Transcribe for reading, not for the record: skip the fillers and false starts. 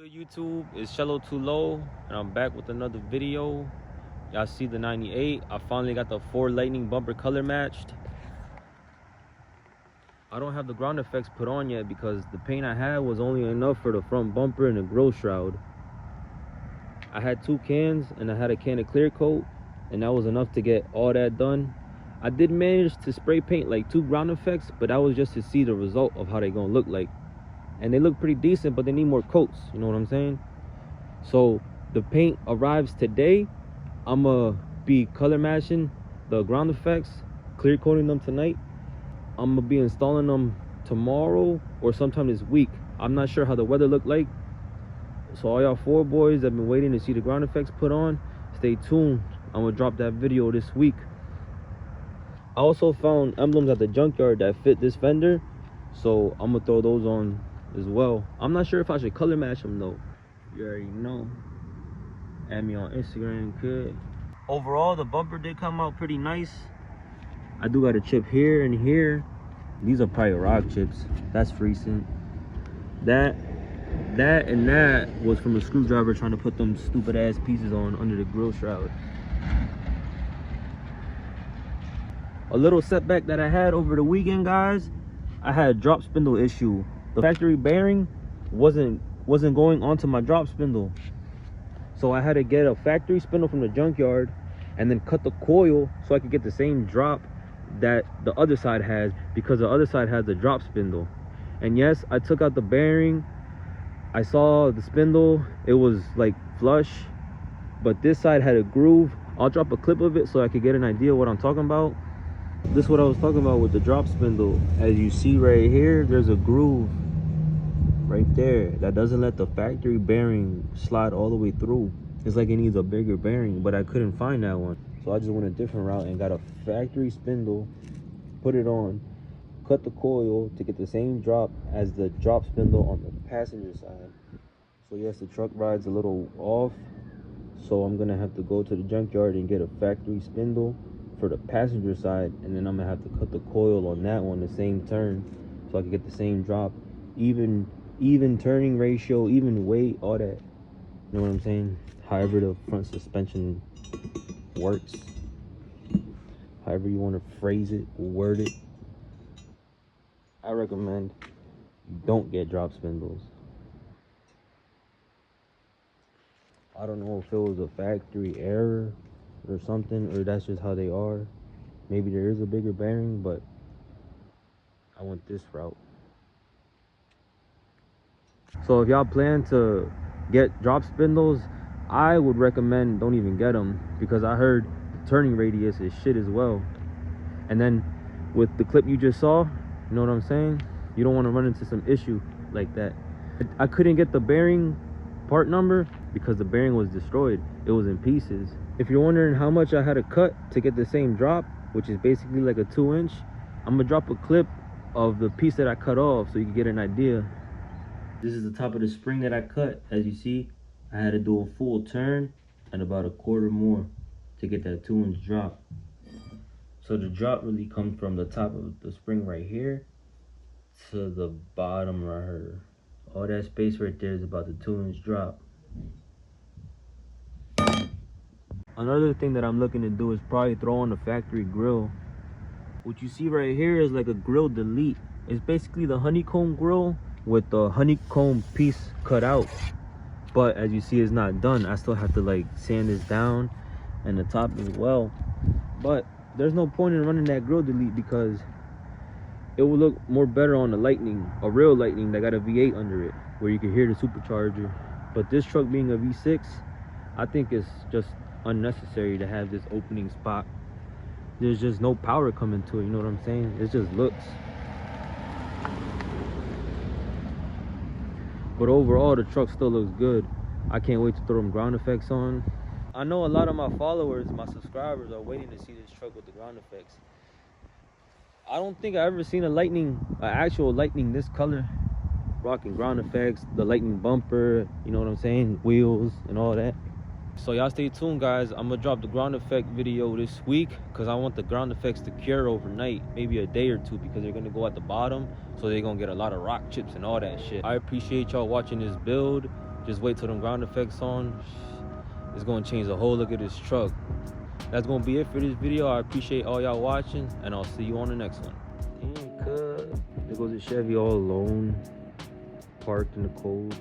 Good YouTube, it's Shallow Too Low, and I'm back with another video. Y'all see the 98. I finally got the 4 lightning bumper color matched. I don't have the ground effects put on yet because the paint I had was only enough for the front bumper and the grille shroud. I had 2 cans and I had a can of clear coat, and that was enough to get all that done. I did manage to spray paint like 2 ground effects, but that was just to see the result of how they gonna look like. And they look pretty decent, but they need more coats, you know what I'm saying? So the paint arrives today. I'm gonna be color matching the ground effects, clear coating them tonight. I'm gonna be installing them tomorrow or sometime this week. I'm not sure how the weather look like. So all y'all 4 boys that been waiting to see the ground effects put on, stay tuned. I'm gonna drop that video this week. I also found emblems at the junkyard that fit this fender, so I'm gonna throw those on as well. I'm not sure if I should color match them though. You already know. Add me on Instagram, kid. Overall, the bumper did come out pretty nice. I do got a chip here and here. These are probably rock chips. That's recent. That and that was from a screwdriver trying to put them stupid ass pieces on under the grille shroud. A little setback that I had over the weekend, guys. I had a drop spindle issue. The factory bearing wasn't going onto my drop spindle, so I had to get a factory spindle from the junkyard and then cut the coil so I could get the same drop that the other side has, because the other side has the drop spindle. And yes, I took out the bearing. I saw the spindle, it was like flush, but this side had a groove. I'll drop a clip of it so I could get an idea what I'm talking about. This is what I was talking about with the drop spindle. As you see right here, there's a groove right there that doesn't let the factory bearing slide all the way through. It's like it needs a bigger bearing, but I couldn't find that one. So I just went a different route and got a factory spindle, put it on, cut the coil to get the same drop as the drop spindle on the passenger side. So yes, the truck ride's a little off, so I'm gonna have to go to the junkyard and get a factory spindle for the passenger side, and then I'm gonna have to cut the coil on that one the same turn so I can get the same drop, even turning ratio, even weight, all that. You know what I'm saying? However the front suspension works, however you want to phrase it, word it. I recommend you don't get drop spindles. I don't know if it was a factory error or something, or that's just how they are. Maybe there is a bigger bearing, but I went this route. So if y'all plan to get drop spindles, I would recommend don't even get them, because I heard the turning radius is shit as well. And then with the clip you just saw, you know what I'm saying, you don't want to run into some issue like that. I couldn't get the bearing part number because the bearing was destroyed. It was in pieces. If you're wondering how much I had to cut to get the same drop, which is basically like a 2-inch, I'm gonna drop a clip of the piece that I cut off so you can get an idea. This is the top of the spring that I cut. As you see, I had to do a full turn and about a quarter more to get that 2-inch drop. So the drop really comes from the top of the spring right here to the bottom right here. All that space right there is about the 2-inch drop. Another thing that I'm looking to do is probably throw on the factory grill. What you see right here is like a grill delete. It's basically the honeycomb grill with the honeycomb piece cut out. But as you see, it's not done. I still have to like sand this down and the top as well. But there's no point in running that grill delete because it will look more better on the Lightning, a real Lightning that got a V8 under it, where you can hear the supercharger. But this truck being a V6, I think it's just unnecessary to have this opening spot. There's just no power coming to it, you know what I'm saying? It just looks. But overall, the truck still looks good. I can't wait to throw them ground effects on. I know a lot of my followers, my subscribers, are waiting to see this truck with the ground effects. I don't think I ever seen a Lightning, an actual Lightning this color, rocking ground effects, the Lightning bumper, you know what I'm saying, wheels and all that. So y'all stay tuned, guys. I'm gonna drop the ground effect video this week because I want the ground effects to cure overnight, maybe a day or two, because they're gonna go at the bottom, so they're gonna get a lot of rock chips and all that shit. I appreciate y'all watching this build. Just wait till them ground effects on. It's gonna change the whole look of this truck. That's gonna be it for this video. I appreciate all y'all watching, and I'll see you on the next one. Damn, cuz. There goes the Chevy all alone, parked in the cold.